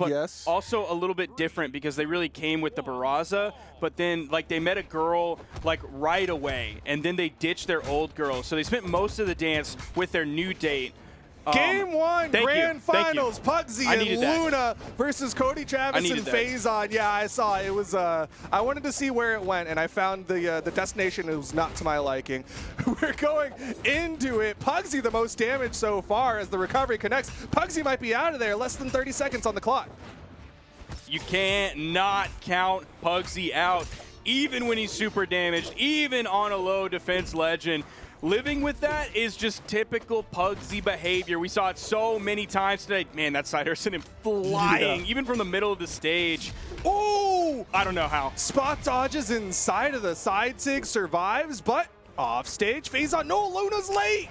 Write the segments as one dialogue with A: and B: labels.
A: but
B: yes.
A: also a little bit different because they really came with the Barraza, but then like they met a girl like right away, and then they ditched their old girl. So they spent most of the dance with their new date.
B: Game one, grand finals, Pugsy and Luna versus Cody, Travis, and Phazon. Yeah, I saw it. It was, I wanted to see where it went, and I found the destination. It was not to my liking. We're going into it. Pugsy the most damage so far as the recovery connects. Pugsy might be out of there, less than 30 seconds on the clock.
A: You can't not count Pugsy out, even when he's super damaged, even on a low defense legend. Living with that is just typical Pugsy behavior. We saw it so many times today. Man, that side air sent him flying, even from the middle of the stage.
B: Oh!
A: I don't know how.
B: Spot dodges inside of the side sig, survives, but off stage, Phazon, no, Luna's late!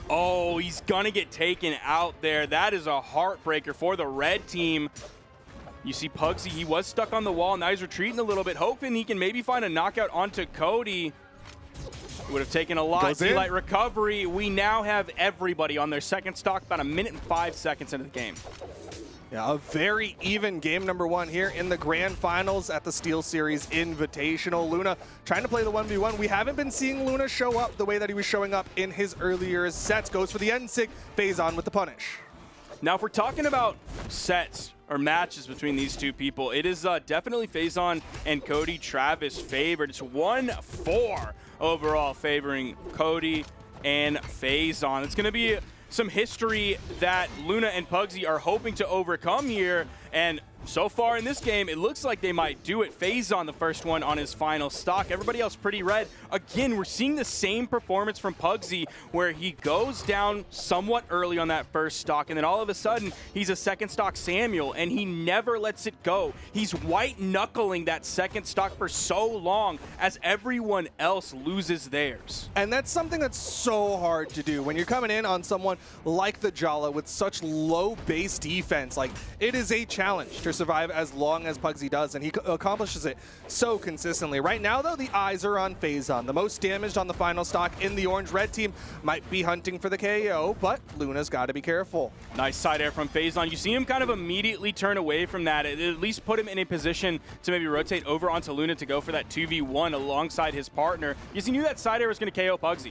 A: Oh, he's gonna get taken out there. That is a heartbreaker for the red team. You see Pugsy, he was stuck on the wall. Now he's retreating a little bit, hoping he can maybe find a knockout onto Cody. Would have taken a lot. Daylight recovery. We now have everybody on their second stock, about 1 minute and 5 seconds into the game.
B: Yeah, a very even game number one here in the grand finals at the SteelSeries Invitational. Luna trying to play the 1v1. We haven't been seeing Luna show up the way that he was showing up in his earlier sets. Goes for the end sig, Phazon with the punish.
A: Now, if we're talking about sets or matches between these two people, it is definitely Phazon and Cody Travis favored. It's 1-4 overall favoring Cody and Phazon. It's going to be some history that Luna and Pugsy are hoping to overcome here, and so far in this game, it looks like they might do it. Phazon the first one on his final stock. Everybody else pretty red. Again, we're seeing the same performance from Pugsy where he goes down somewhat early on that first stock, and then all of a sudden, he's a second stock Samuel, and he never lets it go. He's white-knuckling that second stock for so long as everyone else loses theirs.
B: And that's something that's so hard to do when you're coming in on someone like the Brawlhalla with such low base defense. Like, it is a challenge to survive as long as Pugsy does, and he accomplishes it so consistently. Right now, though, the eyes are on Phazon. The most damaged on the final stock in the orange-red team might be hunting for the KO, but Luna's got to be careful.
A: Nice side air from Phazon. You see him kind of immediately turn away from that. It at least put him in a position to maybe rotate over onto Luna to go for that 2v1 alongside his partner, because he knew that side air was going to KO Pugsy.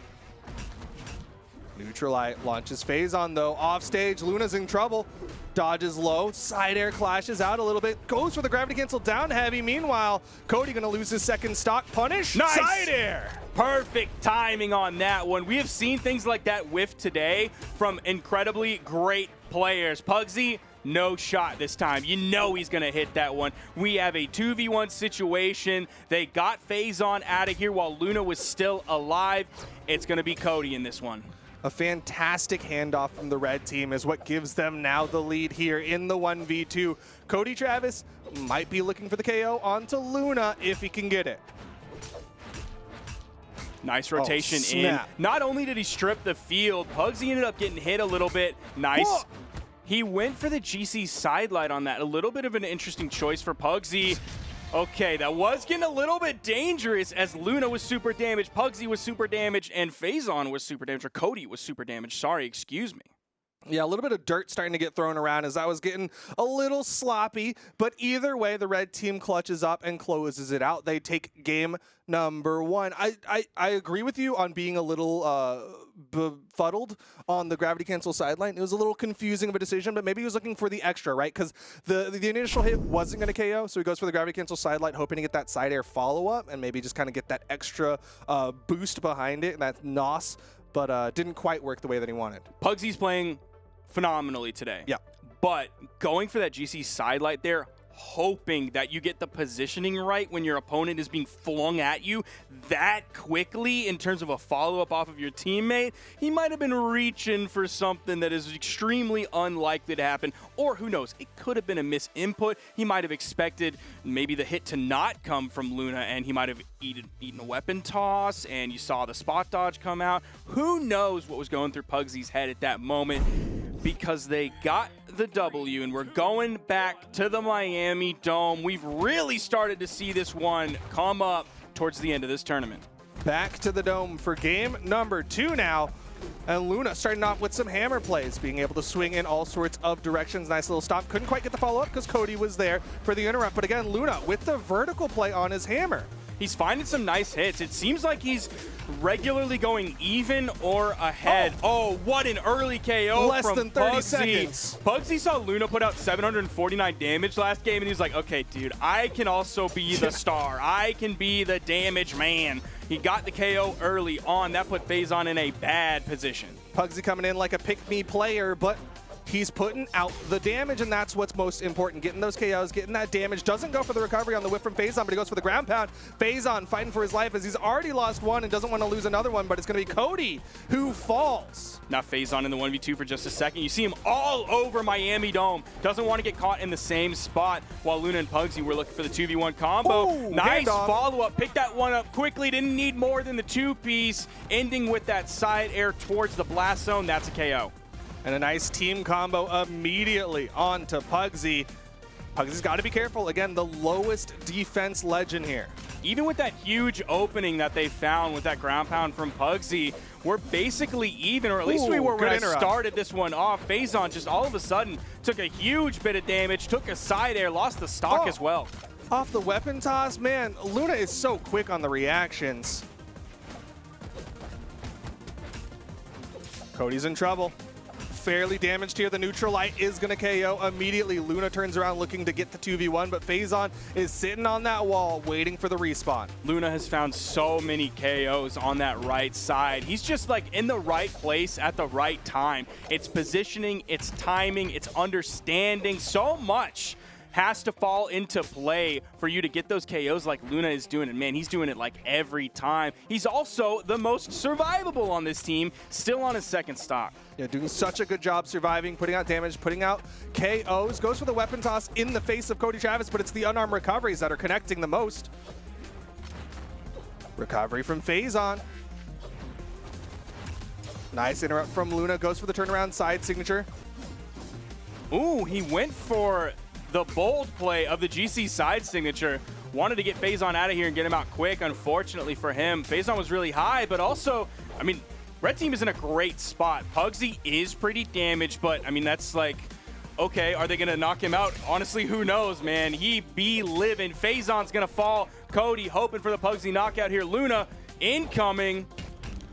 B: Neutralite launches Phazon, though. Off stage, Luna's in trouble. Dodges low, side air clashes out a little bit, goes for the gravity cancel down heavy. Meanwhile, Cody gonna lose his second stock. Punish,
A: nice.
B: Side air.
A: Perfect timing on that one. We have seen things like that whiff today from incredibly great players. Pugsy, no shot this time. You know he's gonna hit that one. We have a 2v1 situation. They got Phazon out of here while Luna was still alive. It's gonna be Cody in this one.
B: A fantastic handoff from the red team is what gives them now the lead here in the 1v2. Cody Travis might be looking for the KO onto Luna if he can get it.
A: Nice rotation in. Not only did he strip the field, Pugsy ended up getting hit a little bit. Nice. Whoa. He went for the GC sidelight on that. A little bit of an interesting choice for Pugsy. Okay, that was getting a little bit dangerous as Luna was super damaged, Pugsy was super damaged, and Phazon was super damaged, or Cody was super damaged. Sorry, excuse me.
B: Yeah, a little bit of dirt starting to get thrown around as I was getting a little sloppy, but either way, the red team clutches up and closes it out. They take game number one. I agree with you on being a little befuddled on the gravity cancel sideline. It was a little confusing of a decision, but maybe he was looking for the extra, right? Because the initial hit wasn't going to KO, so he goes for the gravity cancel sideline, hoping to get that side air follow-up and maybe just kind of get that extra boost behind it, and that's NOS, but didn't quite work the way that he wanted.
A: Pugsy's playing phenomenally today.
B: Yeah.
A: But going for that GC sidelight there, hoping that you get the positioning right when your opponent is being flung at you that quickly in terms of a follow-up off of your teammate, he might have been reaching for something that is extremely unlikely to happen. Or who knows, it could have been a misinput. He might have expected maybe the hit to not come from Luna, and he might have eaten a weapon toss, and you saw the spot dodge come out. Who knows what was going through Pugsy's head at that moment, because they got the W, and we're going back to the Miami Dome. We've really started to see this one come up towards the end of this tournament.
B: Back to the Dome for game number 2 now, And Luna starting off with some hammer plays, being able to swing in all sorts of directions. Nice little stop. Couldn't quite get the follow-up because Cody was there for the interrupt. But again, Luna with the vertical play on his hammer. He's
A: finding some nice hits. It seems like he's regularly going even or ahead. Oh, what an early KO
B: Less
A: from
B: than 30
A: Pugsy.
B: seconds.
A: Pugsy saw Luna put out 749 damage last game, and he's like, okay, dude, I can also be the star. I can be the damage man. He got the KO early on. That put Phazon in a bad position.
B: Pugsy coming in like a pick-me player, but he's putting out the damage, and that's what's most important. Getting those KOs, getting that damage. Doesn't go for the recovery on the whip from Phazon, but he goes for the ground pound. Phazon fighting for his life as he's already lost one and doesn't want to lose another one, but it's going to be Cody who falls.
A: Now Phazon in the 1v2 for just a second. You see him all over Miami Dome. Doesn't want to get caught in the same spot while Luna and Pugsy were looking for the 2v1 combo.
B: Ooh,
A: nice follow-up. Picked that one up quickly. Didn't need more than the two-piece. Ending with that side air towards the blast zone. That's a KO.
B: And a nice team combo immediately onto Pugsy. Pugsy's got to be careful. Again, the lowest defense legend here.
A: Even with that huge opening that they found with that ground pound from Pugsy, we're basically even, or at least we were when I started this one off. Phazon just all of a sudden took a huge bit of damage, took a side air, lost the stock as well.
B: Off the weapon toss, man, Luna is so quick on the reactions. Cody's in trouble. Fairly damaged here. The neutral light is going to KO immediately. Luna turns around looking to get the 2v1, but Phazon is sitting on that wall waiting for the respawn.
A: Luna has found so many KOs on that right side. He's just like in the right place at the right time. It's positioning, it's timing, it's understanding. So much has to fall into play for you to get those KOs like Luna is doing. And man, he's doing it like every time. He's also the most survivable on this team, still on his second stock.
B: Yeah, doing such a good job surviving, putting out damage, putting out KOs. Goes for the weapon toss in the face of Cody Travis, but it's the unarmed recoveries that are connecting the most. Recovery from Phazon. Nice interrupt from Luna. Goes for the turnaround side signature.
A: Ooh, he went for the bold play of the GC side signature. Wanted to get Phazon out of here and get him out quick. Unfortunately for him, Phazon was really high, but also, I mean, red team is in a great spot. Pugsy is pretty damaged, but I mean, that's like, okay, are they gonna knock him out? Honestly, who knows, man? He be living. Phazon's gonna fall. Cody hoping for the Pugsy knockout here. Luna incoming.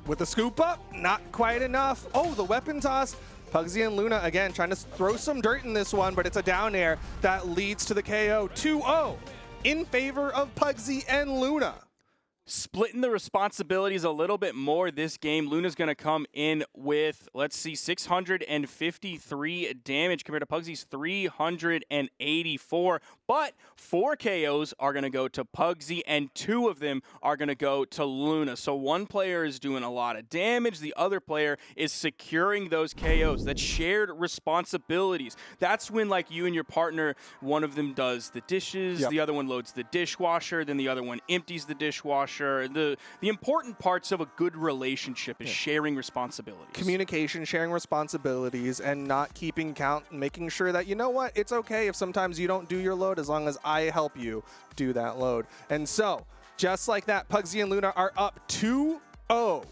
B: With the scoop up, not quite enough. Oh, the weapon toss. Pugsy and Luna, again, trying to throw some dirt in this one, but it's a down air that leads to the KO. 2-0 in favor of Pugsy and Luna.
A: Splitting the responsibilities a little bit more this game. Luna's going to come in with, let's see, 653 damage compared to Pugsy's 384. But 4 KOs are going to go to Pugsy, and 2 of them are going to go to Luna. So one player is doing a lot of damage. The other player is securing those KOs. That's shared responsibilities. That's when, like, you and your partner, one of them does the dishes, the other one loads the dishwasher, then the other one empties the dishwasher. The important parts of a good relationship is sharing responsibilities.
B: Communication, sharing responsibilities, and not keeping count, and making sure that, you know what, it's okay if sometimes you don't do your load as long as I help you do that load. And so, just like that, Pugsy and Luna are up 2-0.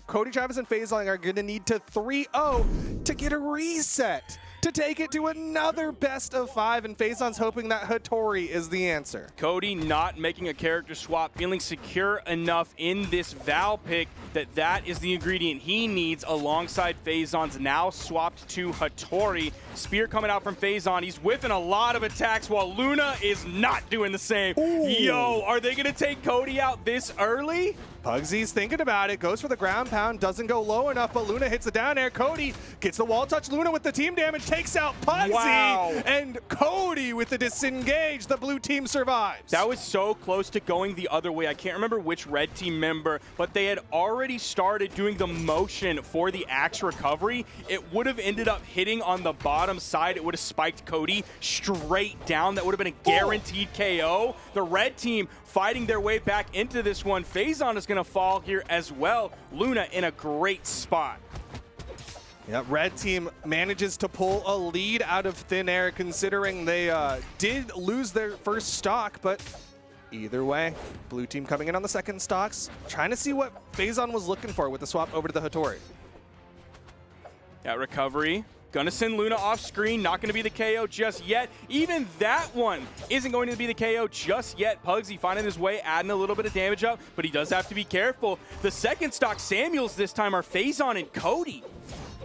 B: Cody Travis and Phazon are going to need to 3-0 to get a reset, to take it to another best of 5, and Phazon's hoping that Hattori is the answer.
A: Cody not making a character swap, feeling secure enough in this Val pick that is the ingredient he needs alongside Phazon's now swapped to Hattori. Spear coming out from Phazon. He's whiffing a lot of attacks while Luna is not doing the same.
B: Ooh.
A: Yo, are they going to take Cody out this early?
B: Pugsy's thinking about it, goes for the ground pound, doesn't go low enough, but Luna hits the down air. Cody gets the wall touch. Luna with the team damage takes out Pugsy.
A: Wow.
B: And Cody with the disengage. The blue team survives.
A: That was so close to going the other way. I can't remember which red team member, but they had already started doing the motion for the axe recovery. It would have ended up hitting on the bottom side. It would have spiked Cody straight down. That would have been a guaranteed KO. The red team fighting their way back into this one. Phazon is going to fall here as well. Luna in a great spot.
B: Yeah, red team manages to pull a lead out of thin air, considering they did lose their first stock, but either way, blue team coming in on the second stocks, trying to see what Phazon was looking for with the swap over to the Hattori.
A: That recovery. Gonna send Luna off screen, not gonna be the KO just yet. Even that one isn't going to be the KO just yet. Pugsy finding his way, adding a little bit of damage up, but he does have to be careful. The second stock Samuels this time are Phazon and Cody.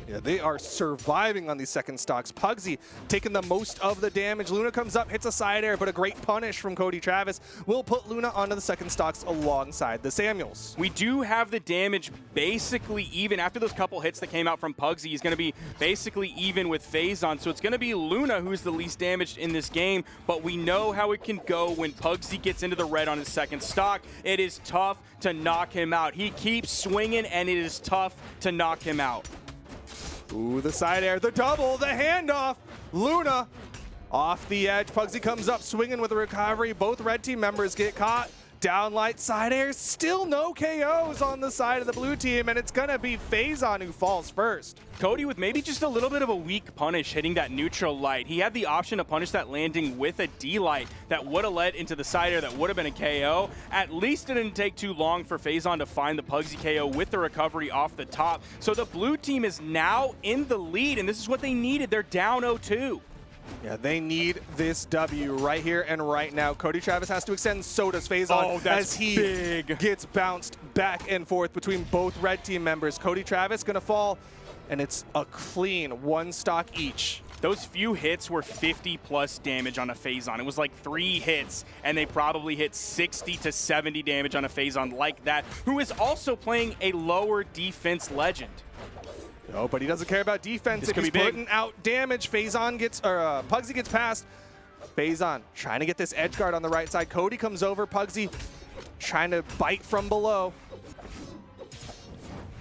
B: Yeah, they are surviving on these second stocks. Pugsy taking the most of the damage. Luna comes up, hits a side air, but a great punish from Cody Travis will put Luna onto the second stocks alongside the Samuels.
A: We do have the damage basically even. After those couple hits that came out from Pugsy, he's going to be basically even with Phazon. So it's going to be Luna who's the least damaged in this game, but we know how it can go when Pugsy gets into the red on his second stock. It is tough to knock him out. He keeps swinging, and it is tough to knock him out.
B: Ooh, the side air, the double, the handoff. Luna off the edge. Pugsy comes up swinging with a recovery. Both red team members get caught. Downlight side air, still no KOs on the side of the blue team, and it's gonna be Phazon who falls first.
A: Cody with maybe just a little bit of a weak punish hitting that neutral light. He had the option to punish that landing with a D-light that would have led into the side air that would have been a KO. At least it didn't take too long for Phazon to find the Pugsy KO with the recovery off the top. So the blue team is now in the lead, and this is what they needed. They're down 0-2.
B: Yeah, they need this W right here and right now. Cody Travis has to extend, so does Phazon as he gets bounced back and forth between both red team members. Cody Travis gonna fall, and it's a clean one stock each.
A: Those few hits were 50+ damage on a Phazon. It was like 3 hits, and they probably hit 60 to 70 damage on a Phazon like that, who is also playing a lower defense legend.
B: No, but he doesn't care about defense. If he's putting out damage, Pugsy gets past. Phazon trying to get this edge guard on the right side. Cody comes over. Pugsy trying to bite from below.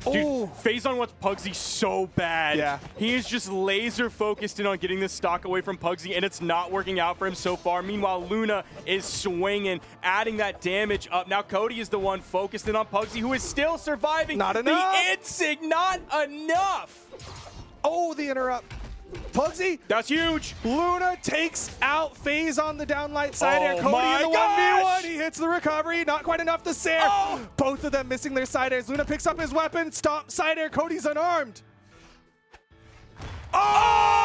A: Dude, Phazon wants Pugsy so bad.
B: Yeah.
A: He is just laser focused in on getting this stock away from Pugsy, and it's not working out for him so far. Meanwhile, Luna is swinging, adding that damage up. Now Cody is the one focused in on Pugsy, who is still surviving.
B: Not enough.
A: The Insig, not enough.
B: Oh, the interrupt. Pugsy.
A: That's huge.
B: Luna takes out Phazon the downlight side air. Cody in the 1v1.
A: Gosh.
B: He hits the recovery. Not quite enough to Sair.
A: Oh.
B: Both of them missing their side airs. Luna picks up his weapon. Stomp side air. Cody's unarmed.
A: Oh!